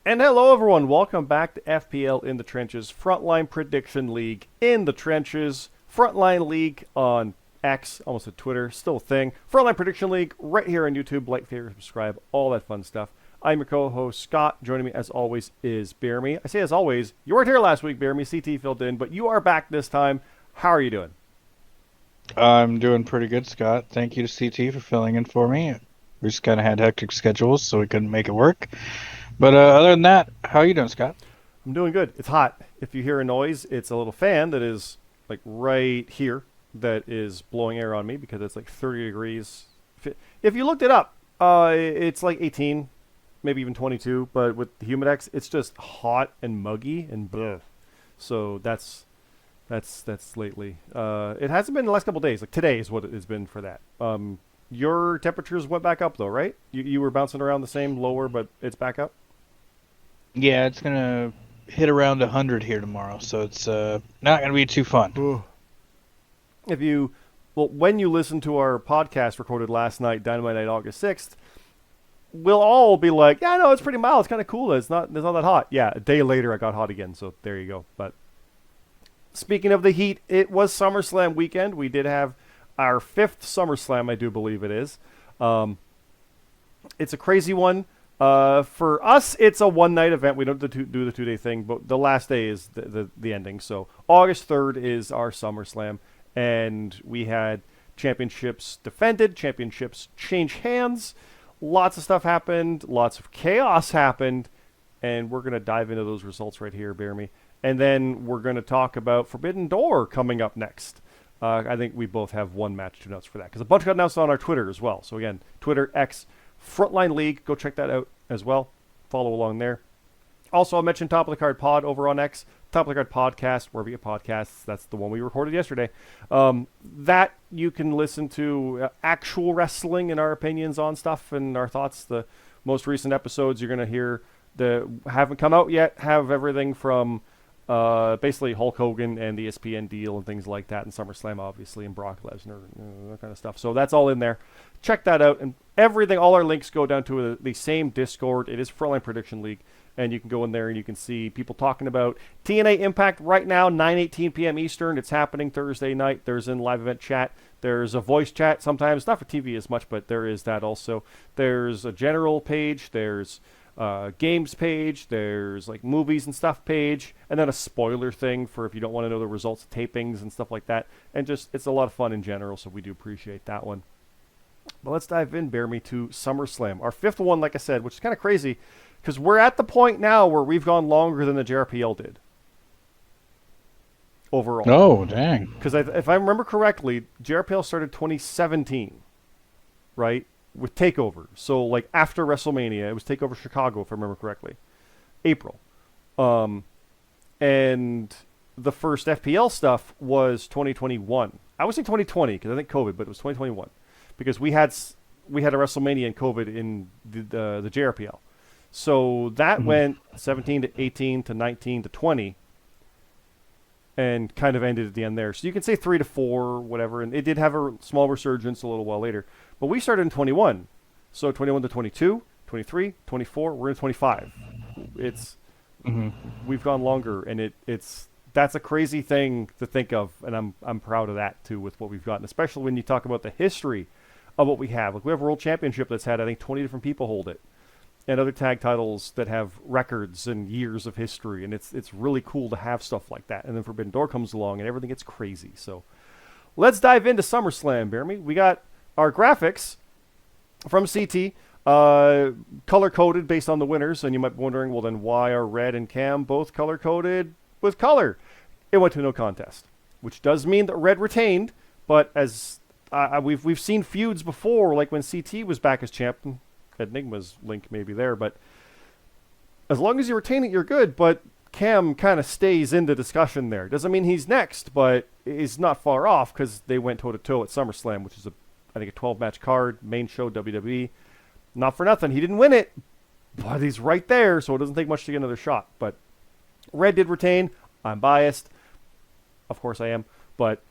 And hello, everyone. Welcome back to FPL in the Trenches, Frontline Prediction League in the Trenches, Frontline League on X, almost a Twitter, still a thing. Frontline Prediction League right here on YouTube. Like, favorite, subscribe, all that fun stuff. I'm your co-host, Scott. Joining me, as always, is BeerMe. I say as always, you weren't here last week, BeerMe. CT filled in, but you are back this time. How are you doing? I'm doing pretty good, Scott. Thank you to CT for filling in for me. We just kind of had hectic schedules, so we couldn't make it work. But other than that, how are you doing, Scott? I'm doing good. It's hot. If you hear a noise, it's a little fan that is like right here that is blowing air on me because it's like 30 degrees. If you looked it up, it's like 18, maybe even 22. But with the Humidex, it's just hot and muggy and bleh. So that's lately. It hasn't been the last couple of days. Like today is what it has been for that. Your temperatures went back up though, right? You were bouncing around the same, lower, but it's back up. Yeah, it's gonna hit around 100 here tomorrow, so it's not gonna be too fun. If you, well, when you listen to our podcast recorded last night, Dynamite Night, August 6th, we'll all be like, yeah, no, it's pretty mild. It's kind of cool. It's not that hot. Yeah, a day later, I got hot again. So there you go. But speaking of the heat, it was SummerSlam weekend. We did have our fifth SummerSlam, I do believe it is. It's a crazy one. For us, it's a one-night event. We don't do the two-day thing, but the last day is the ending. So August 3rd is our SummerSlam, and we had championships defended, championships change hands. Lots of stuff happened. Lots of chaos happened, and we're going to dive into those results right here, bear me. And then we're going to talk about Forbidden Door coming up next. I think we both have one match to announce for that, because a bunch got announced on our Twitter as well. So again, Twitter, X, Frontline League. Go check that out as well. Follow along there. Also, I mentioned Top of the Card Pod over on X. Top of the Card Podcast, wherever you get podcasts. That's the one we recorded yesterday. That you can listen to actual wrestling and our opinions on stuff and our thoughts. The most recent episodes you're going to hear that haven't come out yet have everything from basically Hulk Hogan and the ESPN deal and things like that, and SummerSlam, obviously, and Brock Lesnar, that kind of stuff. So that's all in there. Check that out. And everything, all our links go down to the same Discord. It is Frontline Prediction League. And you can go in there and you can see people talking about TNA Impact right now, 9:18 p.m. Eastern. It's happening Thursday night. There's in live event chat. There's a voice chat sometimes, not for TV as much, but there is that also. There's a general page. There's games page. There's like movies and stuff page. And then a spoiler thing for if you don't want to know the results of tapings and stuff like that. And just, it's a lot of fun in general, so we do appreciate that one. But let's dive in, bear me, to SummerSlam. Our fifth one, like I said, which is kind of crazy, because we're at the point now where we've gone longer than the JRPL did. Overall. Oh, dang. Because if I remember correctly, JRPL started 2017, right? With TakeOver. So, like, after WrestleMania, it was TakeOver Chicago, if I remember correctly. April. And the first FPL stuff was 2021. I would say 2020, because I think COVID, but it was 2021. Because we had a WrestleMania and COVID in the JRPL. So that went 17 to 18 to 19 to 20 and kind of ended at the end there. So you can say 3 to 4, whatever. And it did have a small resurgence a little while later. But we started in 21. So 21 to 22, 23, 24, we're in 25. It's we've gone longer, and that's a crazy thing to think of, and I'm proud of that too with what we've gotten, especially when you talk about the history of what we have. Like we have a world championship that's had, I think, 20 different people hold it. And other tag titles that have records and years of history, and it's really cool to have stuff like that. And then Forbidden Door comes along, and everything gets crazy. So let's dive into SummerSlam, bear me. We got our graphics from CT, color-coded based on the winners, and you might be wondering, well, then why are Red and Cam both color-coded with color? It went to no contest, which does mean that Red retained, but as we've seen feuds before, like when CT was back as champion. Enigma's link maybe there, but as long as you retain it, you're good. But Cam kind of stays in the discussion there. Doesn't mean he's next, but he's not far off because they went toe-to-toe at SummerSlam, which is I think a 12-match card, main show, WWE. Not for nothing. He didn't win it, but he's right there, so it doesn't take much to get another shot. But Red did retain. I'm biased. Of course I am, but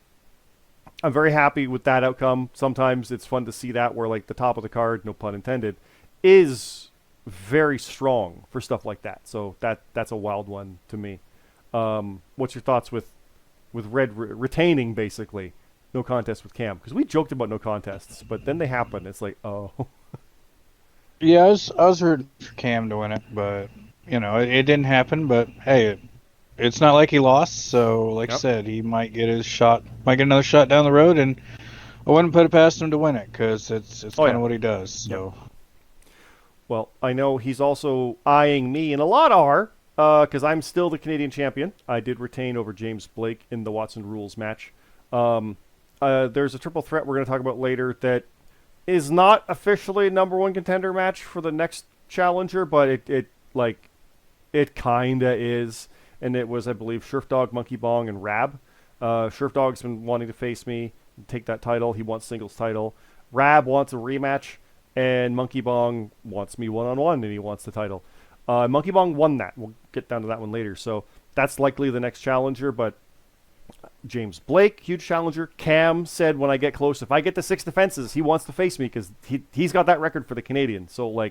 I'm very happy with that outcome. Sometimes it's fun to see that where like the top of the card, no pun intended, is very strong for stuff like that. So that's a wild one to me. What's your thoughts with Red retaining basically no contest with Cam? Because we joked about no contests, but then they happen. It's like, oh. Yeah, I was rooting for Cam to win it, but it didn't happen. But hey, it's not like he lost. So like I said, he might get another shot down the road, and I wouldn't put it past him to win it because it's kind of what he does. So. Yep. Well, I know he's also eyeing me, and a lot are, because I'm still the Canadian champion. I did retain over James Blake in the Watson Rules match. There's a triple threat we're going to talk about later that is not officially a number one contender match for the next challenger, but it kind of is. And it was, I believe, Surfdog, Monkey Bong, and Rab. Surfdog's been wanting to face me, take that title. He wants singles title. Rab wants a rematch. And Monkey Bong wants me one-on-one, and he wants the title. Monkey Bong won that. We'll get down to that one later. So that's likely the next challenger. But James Blake, huge challenger. Cam said when I get close, if I get to 6 defenses, he wants to face me because he's got that record for the Canadian. So,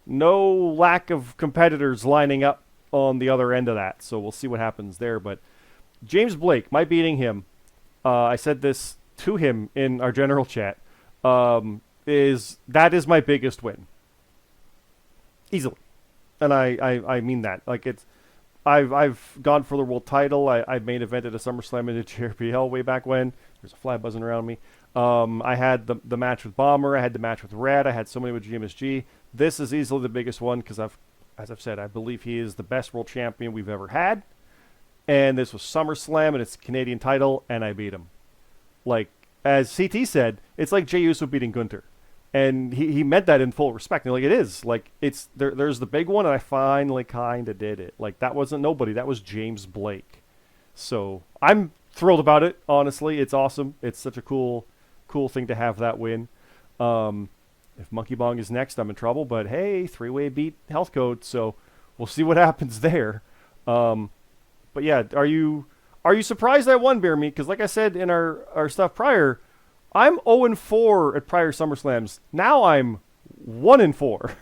no lack of competitors lining up on the other end of that. So we'll see what happens there. But James Blake, my beating him, I said this to him in our general chat, is my biggest win, easily, and I mean that. I've gone for the world title. I main evented a SummerSlam in the JRPL way back when. There's a fly buzzing around me. I had the match with Bomber. I had the match with Red. I had so many with GMSG. This is easily the biggest one because as I've said, I believe he is the best world champion we've ever had. And this was SummerSlam, and it's a Canadian title, and I beat him. As CT said, it's like Jey Uso beating Gunther. And he meant that in full respect. And it is. It's there's the big one, and I finally kind of did it. That wasn't nobody. That was James Blake. So I'm thrilled about it, honestly. It's awesome. It's such a cool thing to have that win. If Monkey Bong is next, I'm in trouble. But, hey, 3-way beat health code. So we'll see what happens there. But, yeah, are you surprised I won, BeerMe? Because like I said in our stuff prior, I'm 0-4 at prior SummerSlams. Now I'm 1-4. Or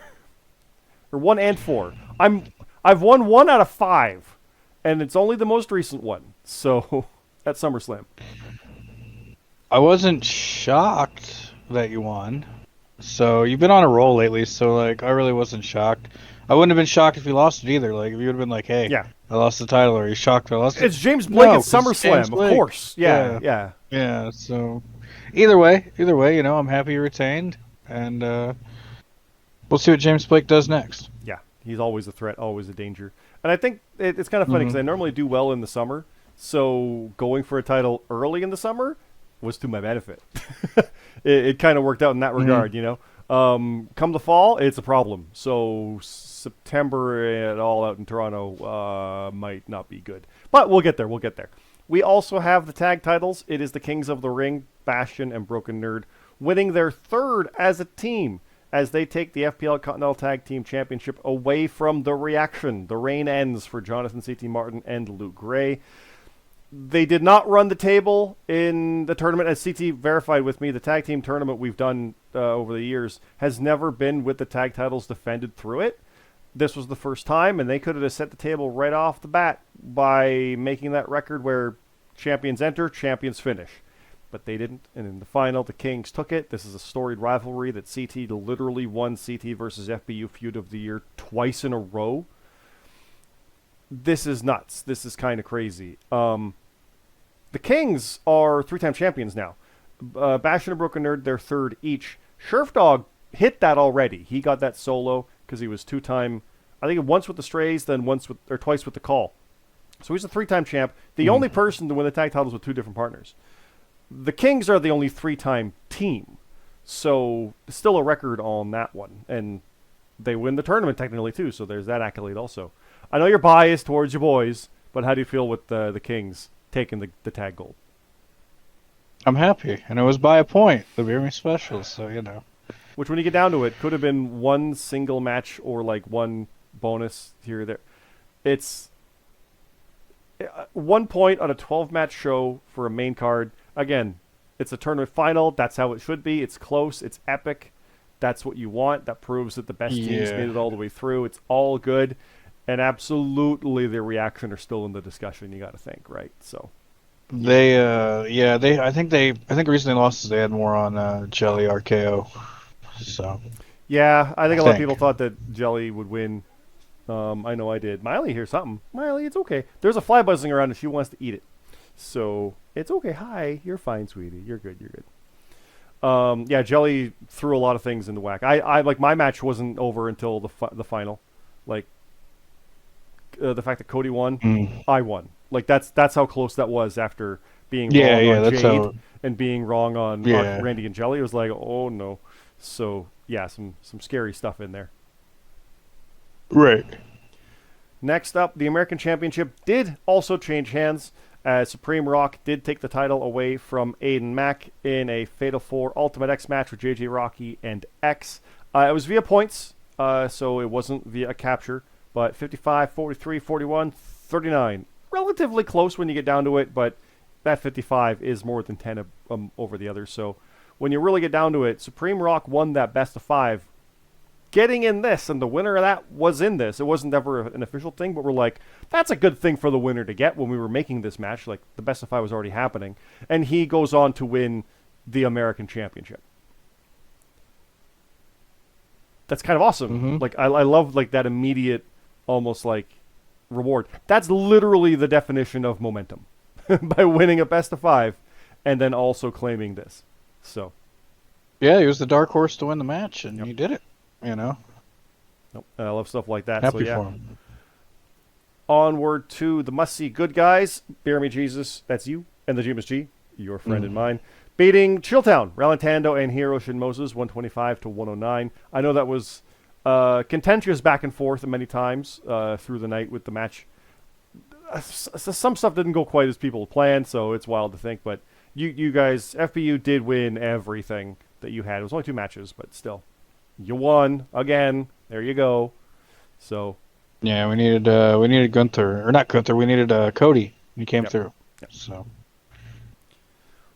1-4. I've won 1 out of 5. And it's only the most recent one. So, at SummerSlam. I wasn't shocked that you won. So, you've been on a roll lately, so, I really wasn't shocked. I wouldn't have been shocked if you lost it either. If you would have been like, hey, yeah, I lost the title, or are you shocked I lost it? It's James Blake at SummerSlam, of course. Yeah. Yeah, so either way, I'm happy you retained, and we'll see what James Blake does next. Yeah, he's always a threat, always a danger. And I think it's kind of funny because I normally do well in the summer, so going for a title early in the summer was to my benefit. it kind of worked out in that regard, Come the fall, it's a problem. So September and all out in Toronto might not be good. But we'll get there. We also have the tag titles. It is the Kings of the Ring, Bastion and Broken Nerd, winning their 3rd as a team as they take the FPL Continental Tag Team Championship away from The Reaction. The reign ends for Jonathan C.T. Martin and Luke Gray. They did not run the table in the tournament, as CT verified with me. The tag team tournament we've done over the years has never been with the tag titles defended through it. This was the first time, and they could have set the table right off the bat by making that record where champions enter, champions finish. But they didn't, and in the final, the Kings took it. This is a storied rivalry that CT literally won CT versus FBU Feud of the Year twice in a row. This is nuts. This is kind of crazy. The Kings are 3-time champions now. Bastion and Broken Nerd, their 3rd each. Surfdog hit that already. He got that solo because he was 2-time, I think once with the Strays, then twice with the Call. So he's a 3-time champ. The only person to win the tag titles with 2 different partners. The Kings are the only 3-time team. So still a record on that one. And they win the tournament technically too, so there's that accolade also. I know you're biased towards your boys, but how do you feel with the Kings taking the tag gold? I'm happy, and it was by a point, the BeerMe special, so Which, when you get down to it, could have been one single match or one bonus here or there. It's 1 point on a 12-match show for a main card. Again, it's a tournament final. That's how it should be. It's close. It's epic. That's what you want. That proves that the best teams Yeah. made it all the way through. It's all good. And absolutely their reaction are still in the discussion, you got to think, right? So I think the reason they lost is they had more on Jelly RKO. So yeah, I think I a lot of think. people thought that Jelly would win. I know I did. Miley, here's something. Miley, it's okay. There's a fly buzzing around and she wants to eat it. So it's okay. Hi, you're fine, sweetie. You're good. You're good. Yeah, Jelly threw a lot of things in the whack. I like my match wasn't over until the final. Like the fact that Cody won, I won. Like that's how close that was after being wrong on That's Jade how. and being wrong on Yeah. Randy and Jelly. It was like, oh no. So yeah, some scary stuff in there. Right. Next up, the American Championship did also change hands, as Supreme Rock did take the title away from Aiden Mack in a Fatal 4 Ultimate X match with JJ Rocky and X. It was via points, so it wasn't via a capture, but 55, 43, 41, 39. Relatively close when you get down to it, but that 55 is more than 10 over the others. So when you really get down to it, Supreme Rock won that best of 5, getting in this, and the winner of that was in this. It wasn't ever an official thing, but we're like, that's a good thing for the winner to get when we were making this match. Like, the best of 5 was already happening. And he goes on to win the American Championship. That's kind of awesome. Mm-hmm. Like, I love, like, that immediate, almost, like, reward. That's literally the definition of momentum. By winning a best of 5 and then also claiming this. So. Yeah, he was the dark horse to win the match, and Yep. he did it. You know, Nope. I love stuff like that. happy So, yeah. for him. Onward to the must-see good guys. BeerMe Jesus, that's you, and the James G, your friend and mine, beating Chilltown, Ralantando, and Hiroshi Moses, 125 to 109. I know that was contentious back and forth many times through the night with the match. Some stuff didn't go quite as people planned, so it's wild to think. But you guys, FPU did win everything that you had. It was only 2 matches, but still. You won again. There you go. So Yeah, we needed Gunther, or not Gunther. We needed Cody. He came Yep. through. Yep. So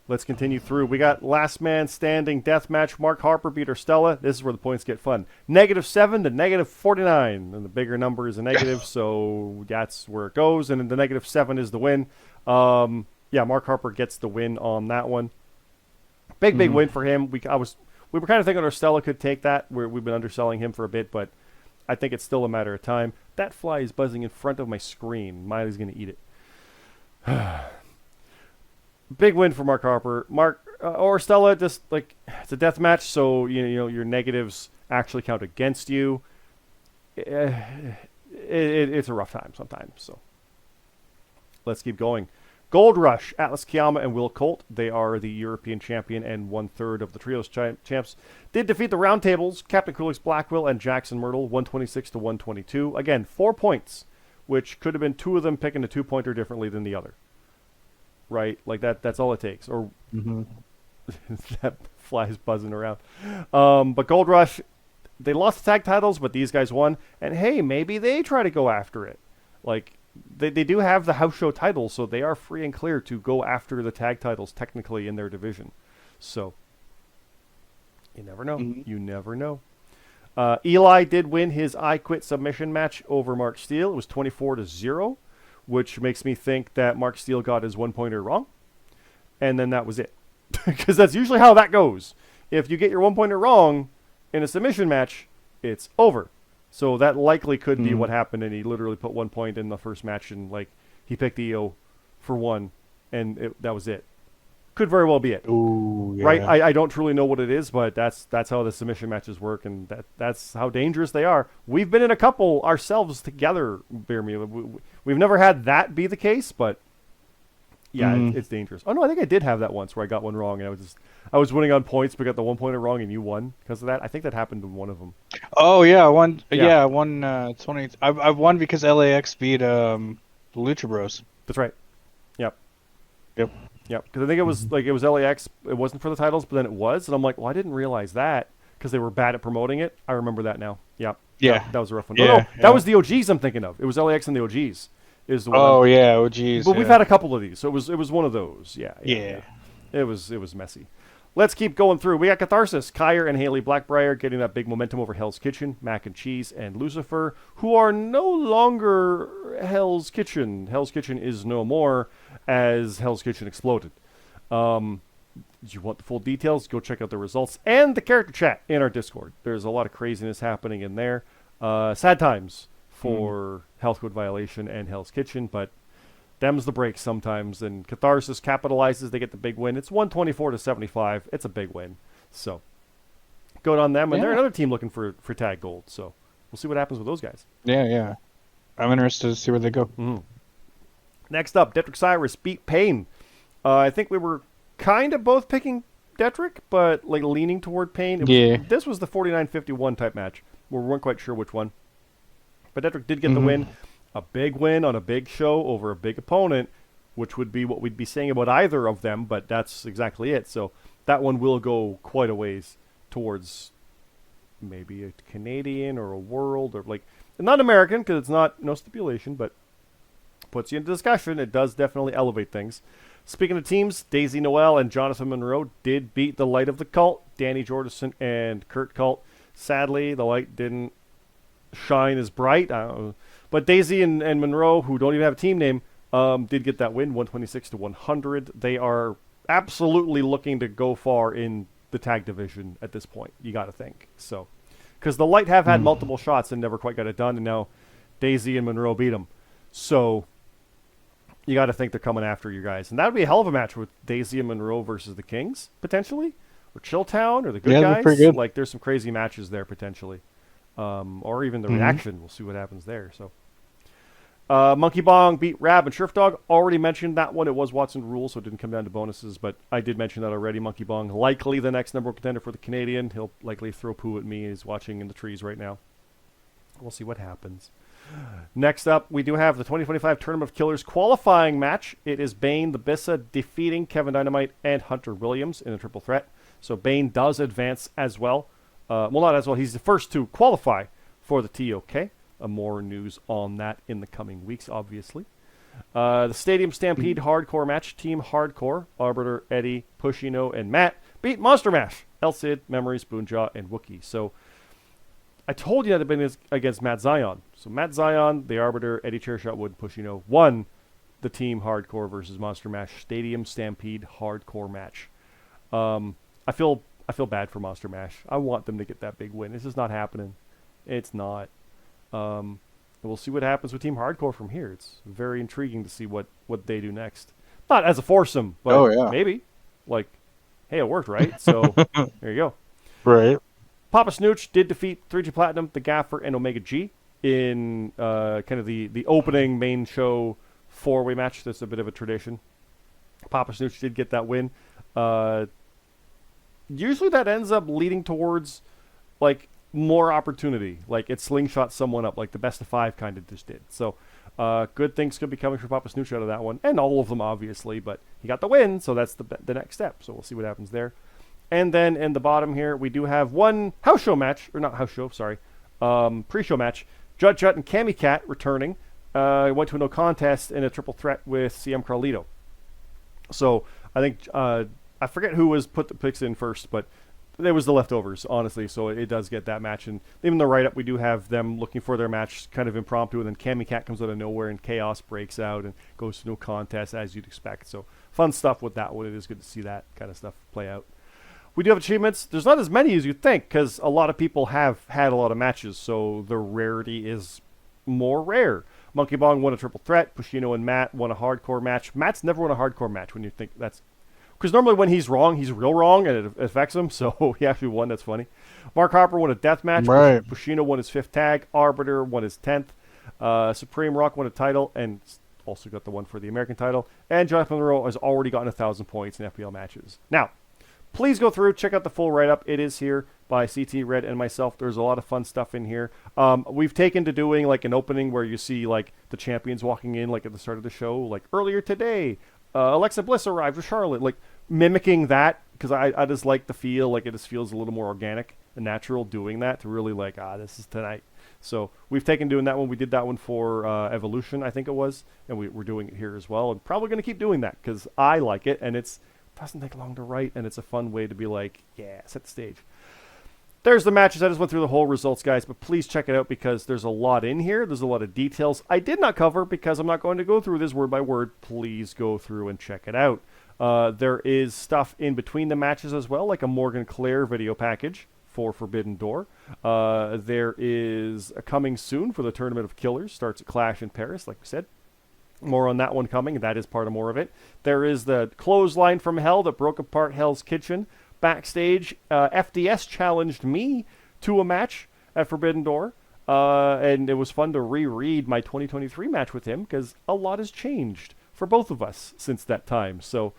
let's continue through. We got last man standing death match. Mark Harper beat Stella. This is where the points get fun. -7 to -49, and the bigger number is a negative, so that's where it goes. And then the -7 is the win. Yeah, Mark Harper gets the win on that one. Big win for him. We were kind of thinking Stella could take that. We've been underselling him for a bit, but I think it's still a matter of time. That fly is buzzing in front of my screen. Miley's going to eat it. Big win for Mark Harper. Or Stella, just like, it's a death match, so you know your negatives actually count against you. It's a rough time sometimes. So let's keep going. Gold Rush, Atlas Kiyama and Will Colt. They are the European champion and 1/3 of the Trios champs. Did defeat the Roundtables, Captain Coolix Blackwell and Jackson Myrtle, 126 to 122. Again, 4 points, which could have been 2 of them picking a 2-pointer differently than the other. Right? Like that's all it takes. Or that fly's buzzing around. But Gold Rush, they lost the tag titles, but these guys won. And hey, maybe they try to go after it. Like, they do have the house show titles, so they are free and clear to go after the tag titles technically in their division. So, you never know. You never know. Eli did win his I Quit submission match over Mark Steele. It was 24 to 0, which makes me think that Mark Steele got his 1-pointer wrong. And then that was it. Because that's usually how that goes. If you get your 1-pointer wrong in a submission match, it's over. So that likely could be what happened, and he literally put 1 point in the first match, and like he picked EO for 1, and that was it. Could very well be it. Ooh, yeah. Right? I don't truly know what it is, but that's how the submission matches work, and that's how dangerous they are. We've been in a couple ourselves together, BeerMe. We've never had that be the case, but yeah, it's dangerous. Oh no, I think I did have that once where I got one wrong, and I was winning on points, but got the 1-pointer wrong, and you won because of that. I think that happened in one of them. Oh yeah, I won. Yeah. Yeah, I won 20. I won because LAX beat the Lucha Bros. That's right. Yep. Yep. Yep. Because I think it was like it was LAX. It wasn't for the titles, but then it was, and I'm like, well, I didn't realize that because they were bad at promoting it. I remember that now. Yep. Yeah. That was a rough one. Yeah, No, yeah. that was the OGs I'm thinking of. It was LAX and the OGs. Is the one. Oh yeah, oh geez. But we've had a couple of these, so it was one of those. Yeah. Yeah. It was messy. Let's keep going through. We got Catharsis, Kyer, and Haley Blackbriar getting that big momentum over Hell's Kitchen, Mac and Cheese, and Lucifer, who are no longer Hell's Kitchen. Hell's Kitchen is no more, as Hell's Kitchen exploded. Do you want the full details? Go check out the results and the character chat in our Discord. There's a lot of craziness happening in there. Sad times for Health Code Violation and Hell's Kitchen, but them's the break sometimes, and Catharsis capitalizes. They get the big win. It's 124-75. It's a big win. So, good on them. And they're another team looking for tag gold. So, we'll see what happens with those guys. Yeah. I'm interested to see where they go. Mm-hmm. Next up, Detrick Cyrus beat Payne. I think we were kind of both picking Detrick, but like leaning toward Payne. This was the 49-51 type match. We weren't quite sure which one. But Detrick did get the win. A big win on a big show over a big opponent, which would be what we'd be saying about either of them, but that's exactly it. So that one will go quite a ways towards maybe a Canadian or a world or like, not American because it's not, no stipulation, but puts you into discussion. It does definitely elevate things. Speaking of teams, Daisy Noel and Jonathan Monroe did beat the Light of the Cult, Danny Jordison and Kurt Cult. Sadly, the Light didn't shine as bright. But Daisy and Monroe, who don't even have a team name, did get that win, 126-100. They are absolutely looking to go far in the tag division at this point, you got to think. So, because the Light have had multiple shots and never quite got it done, and now Daisy and Monroe beat them. So, you got to think they're coming after you guys. And that would be a hell of a match with Daisy and Monroe versus the Kings, potentially. Or Chilltown, or the good guys. Pretty good. Like, there's some crazy matches there, potentially. Or even the reaction. We'll see what happens there. So, Monkey Bong beat Rab and Sheriff Dog. Already mentioned that one. It was Watson Rules, so it didn't come down to bonuses. But I did mention that already. Monkey Bong, likely the next number one contender for the Canadian. He'll likely throw poo at me. He's watching in the trees right now. We'll see what happens. Next up, we do have the 2025 Tournament of Killers qualifying match. It is Bane the Bissa defeating Kevin Dynamite and Hunter Williams in a triple threat. So Bane does advance as well. Well, not as well. He's the first to qualify for the TOK. More news on that in the coming weeks, obviously. The Stadium Stampede Hardcore match. Team Hardcore, Arbiter, Eddie, Pushino, and Matt beat Monster Mash, El Cid, Memories, Boonjaw, and Wookie. So I told you that it had been against Matt Zion. So Matt Zion, the Arbiter, Eddie Chairshot Wood, Pushino won the Team Hardcore versus Monster Mash Stadium Stampede Hardcore match. I feel bad for Monster Mash. I want them to get that big win. This is not happening. It's not. We'll see what happens with Team Hardcore from here. It's very intriguing to see what they do next. Not as a foursome, but maybe. Like, hey, it worked, right? So there you go. Right. Papa Snooch did defeat 3G Platinum, The Gaffer, and Omega G in kind of the opening main show four-way match. That's a bit of a tradition. Papa Snooch did get that win. Usually that ends up leading towards, like, more opportunity. Like, it slingshots someone up, like the best of five kind of just did. So, good things could be coming for Papa Snooch out of that one. And all of them, obviously. But he got the win, so that's the next step. So we'll see what happens there. And then in the bottom here, we do have one house show match. Or not house show, sorry. Pre-show match. Judd Judd and Cammy Cat returning. Went to a no contest in a triple threat with CM Carlito. So, I think... I forget who was put the picks in first, but it was the leftovers, honestly. So it does get that match. And even the write-up, we do have them looking for their match kind of impromptu. And then Cammy Cat comes out of nowhere and chaos breaks out and goes to no contest as you'd expect. So fun stuff with that one. It is good to see that kind of stuff play out. We do have achievements. There's not as many as you'd think because a lot of people have had a lot of matches. So the rarity is more rare. Monkey Bong won a triple threat. Pushino and Matt won a hardcore match. Matt's never won a hardcore match when you think that's... Because normally when he's wrong, he's real wrong, and it affects him. So he actually won. That's funny. Mark Harper won a death match. Right. Pushino won his 5th tag. Arbiter won his 10th. Supreme Rock won a title, and also got the one for the American title. And Jonathan Monroe has already gotten 1,000 points in FPL matches. Now, please go through, check out the full write-up. It is here by CT Red and myself. There's a lot of fun stuff in here. We've taken to doing like an opening where you see like the champions walking in like at the start of the show, like earlier today. Alexa Bliss arrived with Charlotte, like mimicking that because I just like the feel, like it just feels a little more organic and natural doing that to really like, this is tonight. So we've taken doing that one. We did that one for Evolution, I think it was, and we're doing it here as well, and probably going to keep doing that because I like it, and it's doesn't take long to write, and it's a fun way to be like, yeah, set the stage. There's the matches. I just went through the whole results, guys, but please check it out because there's a lot in here. There's a lot of details I did not cover because I'm not going to go through this word by word. Please go through and check it out. There is stuff in between the matches as well, like a Morgan Claire video package for Forbidden Door. There is a coming soon for the Tournament of Killers. Starts at Clash in Paris, like we said. More on that one coming, and that is part of more of it. There is the Clothesline from Hell that broke apart Hell's Kitchen. Backstage, FDS challenged me to a match at Forbidden Door, and it was fun to reread my 2023 match with him because a lot has changed for both of us since that time. So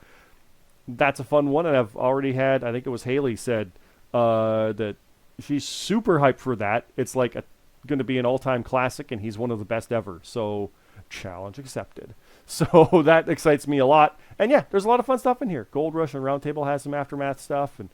that's a fun one, and I've already had, I think it was Haley said that she's super hyped for that. It's like going to be an all-time classic, and he's one of the best ever. So challenge accepted. So that excites me a lot. And yeah, there's a lot of fun stuff in here. Gold Rush and Roundtable has some Aftermath stuff, and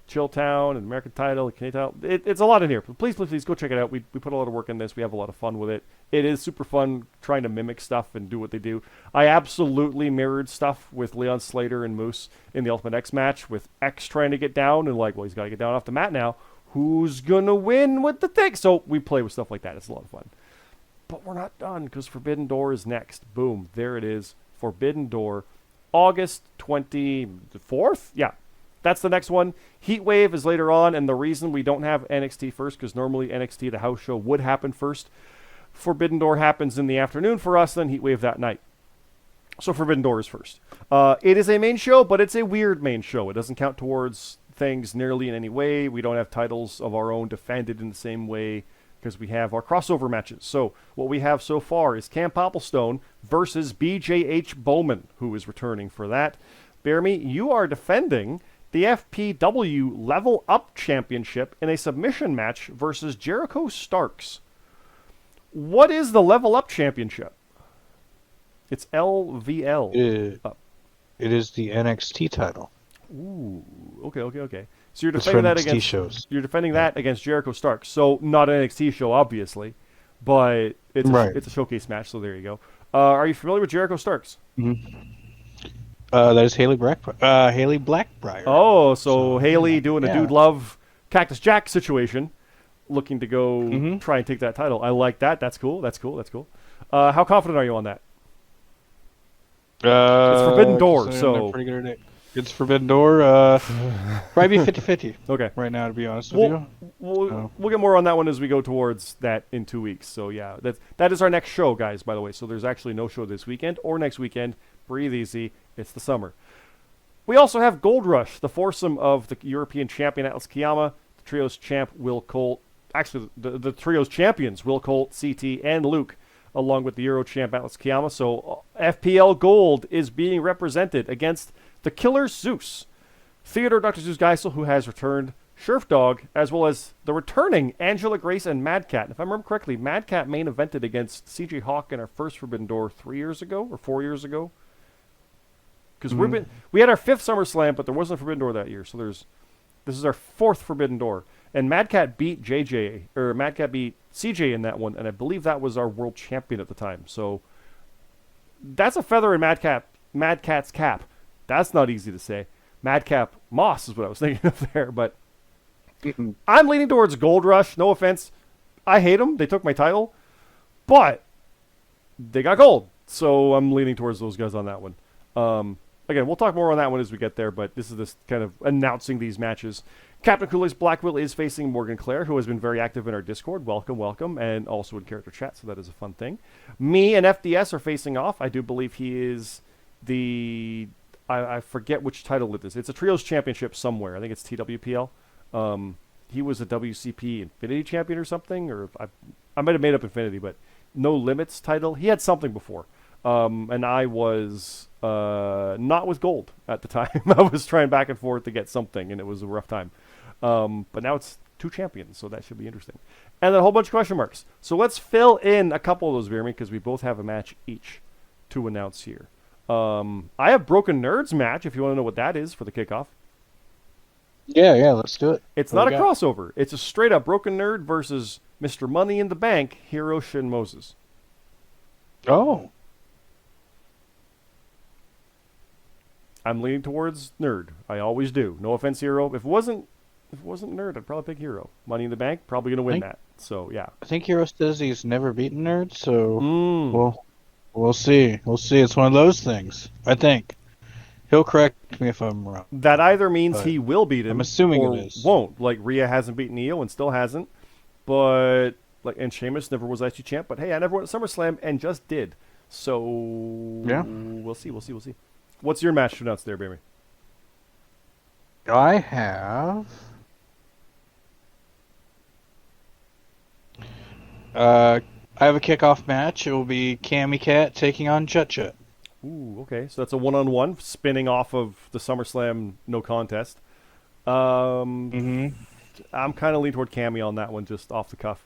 Chilltown and American Title and Canadian Title. It's a lot in here. But please go check it out. We put a lot of work in this. We have a lot of fun with it. It is super fun trying to mimic stuff and do what they do. I absolutely mirrored stuff with Leon Slater and Moose in the Ultimate X match with X trying to get down and like, well, he's got to get down off the mat now. Who's going to win with the thing? So we play with stuff like that. It's a lot of fun. But we're not done because Forbidden Door is next. Boom. There it is. Forbidden Door. August 24th? Yeah. That's the next one. Heatwave is later on, and the reason we don't have NXT first, because normally NXT, the house show, would happen first. Forbidden Door happens in the afternoon for us, then Heatwave that night. So Forbidden Door is first. It is a main show, but it's a weird main show. It doesn't count towards things nearly in any way. We don't have titles of our own defended in the same way because we have our crossover matches. So what we have so far is Cam Popplestone versus BJH Bowman, who is returning for that. BeerMe, you are defending the FPW Level Up Championship in a submission match versus Jericho Starks. What is the Level Up Championship? It's LVL. It is the NXT title. Ooh, okay. So you're defending that against shows. You're defending that against Jericho Starks. So not an NXT show, obviously, but it's a showcase match. So there you go. Are you familiar with Jericho Starks? Mm-hmm. That is Haley Blackbriar. Oh, so Haley doing a Dude Love Cactus Jack situation, looking to go try and take that title. I like that. That's cool. How confident are you on that? It's Forbidden Door, so pretty good at it. It's Forbidden Door. Probably be 50-50. Okay. Right now, to be honest with you. We'll get more on that one as we go towards that in 2 weeks. So yeah, that is our next show, guys. By the way, so there's actually no show this weekend or next weekend. Breathe easy. It's the summer. We also have Gold Rush, the foursome of the European champion Atlas Kiyama, the trios champ Will Colt. Actually, the trios champions Will Colt, CT, and Luke, along with the Euro champ Atlas Kiyama. So FPL Gold is being represented against the Killer Zeus, Theodore Dr. Zeus Geisel, who has returned, Scherf Dog, as well as the returning Angela Grace and Mad Cat. If I remember correctly, Mad Cat main evented against CJ Hawk in our first Forbidden Door 3 years ago or 4 years ago. Because we had our 5th SummerSlam, but there wasn't a Forbidden Door that year. So this is our 4th Forbidden Door. And Mad Cat beat Mad Cat beat CJ in that one, and I believe that was our world champion at the time. So that's a feather in Mad Cat's cap. That's not easy to say. Madcap Moss is what I was thinking of there, but I'm leaning towards Gold Rush. No offense. I hate them. They took my title, but they got gold. So I'm leaning towards those guys on that one. Again, we'll talk more on that one as we get there, but this is this kind of announcing these matches. Captain Kool-Aid's Blackwell is facing Morgan Claire, who has been very active in our Discord. Welcome, and also in character chat, so that is a fun thing. Me and FDS are facing off. I do believe he is I forget which title it is. It's a Trios Championship somewhere. I think it's TWPL. He was a WCP Infinity Champion or something, or I might have made up Infinity, but No Limits title. He had something before. And I was not with gold at the time. I was trying back and forth to get something, and it was a rough time. But now it's 2 champions, so that should be interesting. And then a whole bunch of question marks. So let's fill in a couple of those, BeerMe, because we both have a match each to announce here. I have Broken Nerds match, if you want to know what that is, for the kickoff. Yeah, let's do it. It's not a crossover. It's a straight-up Broken Nerd versus Mr. Money in the Bank, Hiroshi and Moses. Oh. I'm leaning towards Nerd. I always do. No offense, Hero. If it wasn't Nerd, I'd probably pick Hero. Money in the Bank, probably gonna win that. So yeah. I think Hero says he's never beaten Nerd, so Mm. we'll see. We'll see. It's one of those things. I think he'll correct me if I'm wrong. That either means But he will beat him, I'm assuming or it is. won't. Like Rhea hasn't beaten Io and still hasn't, but and Sheamus never was IC champ. But hey, I never went to SummerSlam and just did. So Yeah. we'll see. What's your match announced there, baby? I have. I have a kickoff match. It will be Cammy Cat taking on Chut Chut. Ooh, okay. So that's a one-on-one spinning off of the SummerSlam no contest. I'm kind of leaning toward Cammy on that one, just off the cuff.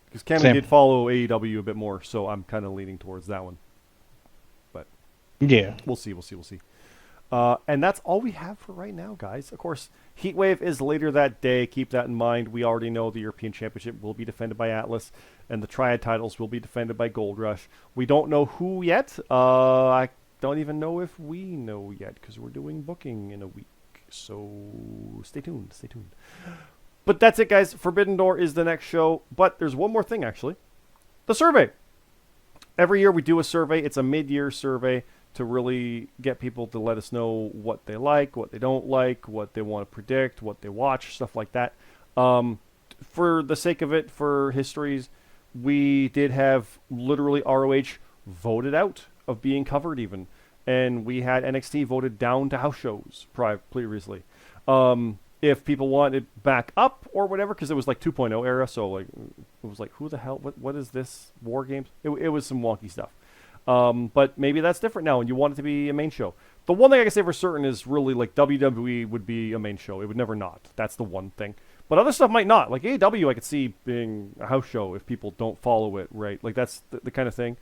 Because Cammy did follow AEW a bit more, so I'm kind of leaning towards that one. But Yeah. we'll see. And that's all we have for right now, guys. Of course, Heatwave is later that day. Keep that in mind. We already know the European Championship will be defended by Atlas, and the Triad titles will be defended by Gold Rush. We don't know who yet. I don't even know if we know yet, because we're doing booking in a week. So stay tuned. But that's it, guys. Forbidden Door is the next show. But there's one more thing, actually. The survey. Every year we do a survey. It's a mid-year survey to really get people to let us know what they like, what they don't like, what they want to predict, what they watch, stuff like that. For the sake of it, for histories, we did have literally ROH voted out of being covered even. And we had NXT voted down to house shows previously. If people want it back up or whatever, because it was like 2.0 era, so like it was like, who the hell, what is this, War Games? It was some wonky stuff. But maybe that's different now, and you want it to be a main show. The one thing I can say for certain is really like WWE would be a main show. It would never not. That's the one thing. But other stuff might not. Like AEW, I could see being a house show if people don't follow it, right? Like that's the kind of thing.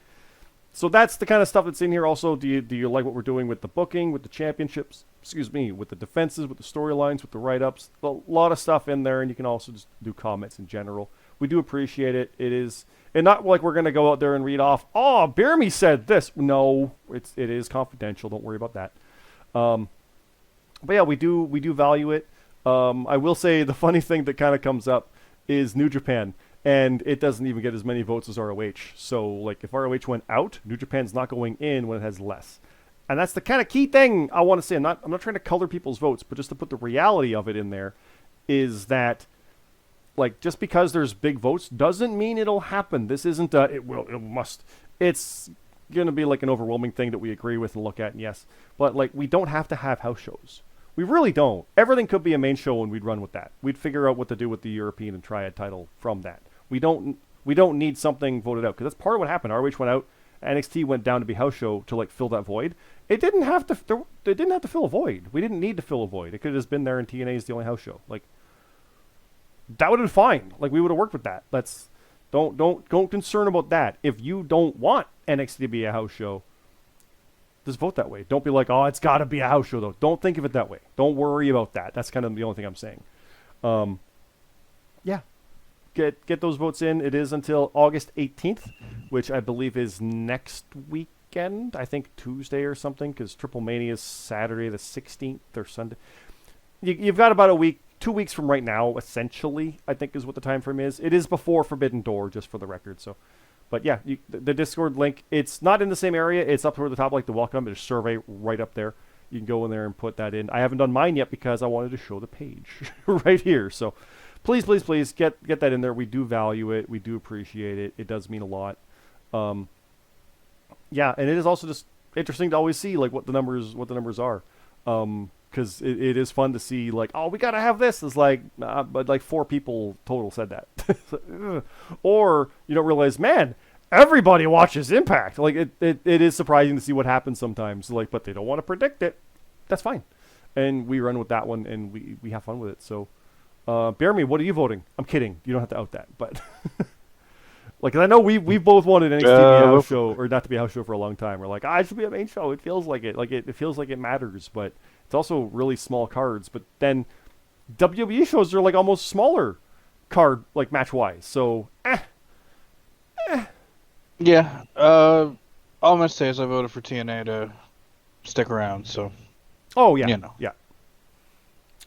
So that's the kind of stuff that's in here. Also, do you like what we're doing with the booking, with the championships? Excuse me, with the defenses, with the storylines, with the write-ups? A lot of stuff in there, and you can also just do comments in general. We do appreciate it. It is, and not like we're gonna go out there and read off. Oh, BeerMe said this. No, it is confidential. Don't worry about that. But yeah, we do value it. I will say the funny thing that kind of comes up is New Japan. And it doesn't even get as many votes as ROH. So, like, if ROH went out, New Japan's not going in when it has less. And that's the kind of key thing I want to say. I'm not trying to color people's votes, but just to put the reality of it in there is that, like, just because there's big votes doesn't mean it'll happen. This isn't it must. It's going to be, like, an overwhelming thing that we agree with and look at, and yes. But, like, we don't have to have house shows. We really don't. Everything could be a main show, and we'd run with that. We'd figure out what to do with the European and Triad title from that. We don't need something voted out, because that's part of what happened. ROH went out, NXT went down to be house show to like fill that void. It didn't have to. They didn't have to fill a void. We didn't need to fill a void. It could have just been there, and TNA is the only house show. Like that would have been fine. Like we would have worked with that. Don't concern about that. If you don't want NXT to be a house show, just vote that way. Don't be like, oh, it's got to be a house show though. Don't think of it that way. Don't worry about that. That's kind of the only thing I'm saying. Yeah. Get those votes in. It is until August 18th, which I believe is next weekend. I think Tuesday or something, because Triple Mania is Saturday the 16th or Sunday. You've got about a week, 2 weeks from right now, essentially, I think is what the time frame is. It is before Forbidden Door, just for the record. So, but yeah, the Discord link, it's not in the same area. It's up toward the top, like the welcome. There's a survey right up there. You can go in there and put that in. I haven't done mine yet because I wanted to show the page right here. So please get that in there. We do value it. We do appreciate it. It does mean a lot. Yeah, and it is also just interesting to always see like what the numbers are. Because it is fun to see like, oh, we gotta have this. It's like, but like 4 people total said that. Or you don't realize, man, everybody watches Impact. Like it is surprising to see what happens sometimes. Like, but they don't want to predict it. That's fine. And we run with that one, and we have fun with it. So, BeerMe, what are you voting? I'm kidding. You don't have to out that, but like, I know we both wanted NXT to be a house show, or not to be a house show for a long time. We're like, it should be a main show. It feels like it. Like it feels like it matters, but it's also really small cards. But then WWE shows are like almost smaller card, like match wise. So, Yeah. All I'm gonna say is I voted for TNA to stick around. So, Oh yeah, you know. yeah.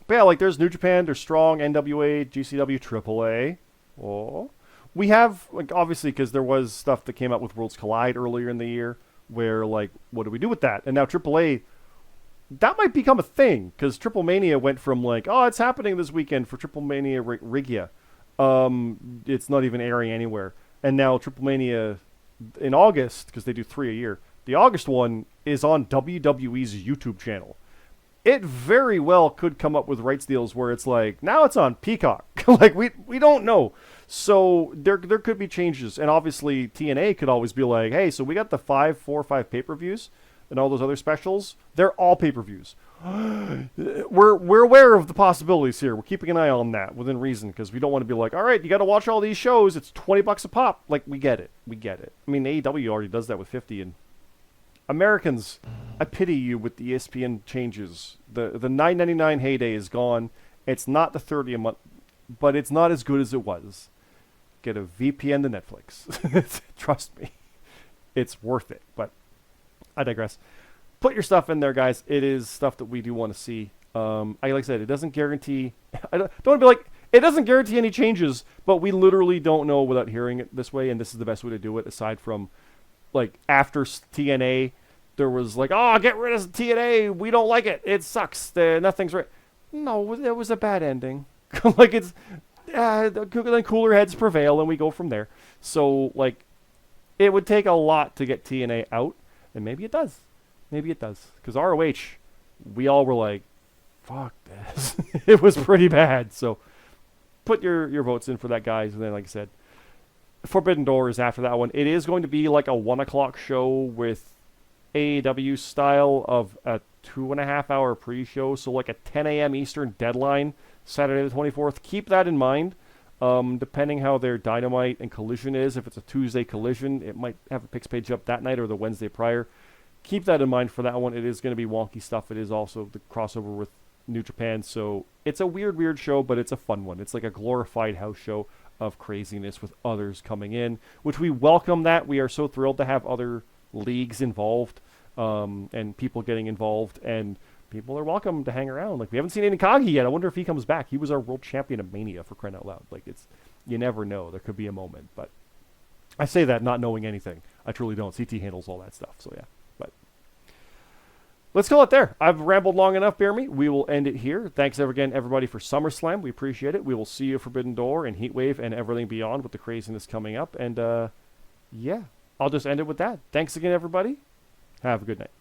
But yeah, like there's New Japan, there's Strong, NWA, GCW, AAA. Oh, we have like obviously because there was stuff that came out with Worlds Collide earlier in the year, where like what do we do with that? And now AAA, that might become a thing because Triple Mania went from like oh it's happening this weekend for Triple Mania Rigia, it's not even airing anywhere, and now Triple Mania in August because they do 3 a year. The August one is on WWE's YouTube channel. It very well could come up with rights deals where it's like now it's on Peacock. Like we don't know. So there could be changes, and obviously TNA could always be like, hey, so we got the 4 or 5 pay-per-views and all those other specials. They're all pay-per-views. We're aware of the possibilities here. We're keeping an eye on that within reason because we don't want to be like, all right, you got to watch all these shows. It's $20 a pop. Like we get it. I mean, AEW already does that with 50 and. Americans, I pity you with the ESPN changes. The $9.99 heyday is gone. It's not the $30 a month, but it's not as good as it was. Get a VPN to Netflix. Trust me. It's worth it, but I digress. Put your stuff in there, guys. It is stuff that we do want to see. Like I said, it doesn't guarantee... I don't want to be like... It doesn't guarantee any changes, but we literally don't know without hearing it this way, and this is the best way to do it, aside from... Like, after TNA, there was like, oh, get rid of TNA. We don't like it. It sucks. Nothing's right. No, it was a bad ending. Like, it's... then cooler heads prevail, and we go from there. So, like, it would take a lot to get TNA out, and maybe it does. Maybe it does. Because ROH, we all were like, fuck this. It was pretty bad. So, put your votes in for that, guys. And then, like I said, Forbidden Door is after that one. It is going to be like a 1 o'clock show with AEW style of a 2.5 hour pre-show. So like a 10 a.m. Eastern deadline, Saturday the 24th. Keep that in mind. Depending how their Dynamite and Collision is. If it's a Tuesday Collision, it might have a picks page up that night or the Wednesday prior. Keep that in mind for that one. It is going to be wonky stuff. It is also the crossover with New Japan. So it's a weird show, but it's a fun one. It's like a glorified house show of craziness with others coming in, which we welcome that. We are so thrilled to have other leagues involved and people getting involved, and people are welcome to hang around. Like, we haven't seen Inakagi yet. I wonder if he comes back. He was our world champion of Mania, for crying out loud. Like, it's, you never know. There could be a moment, but I say that not knowing anything. I truly don't. CT handles all that stuff, so yeah. But let's call it there. I've rambled long enough, BeerMe. We will end it here. Thanks again, everybody, for SummerSlam. We appreciate it. We will see you Forbidden Door and Heatwave and everything beyond with the craziness coming up. And, yeah, I'll just end it with that. Thanks again, everybody. Have a good night.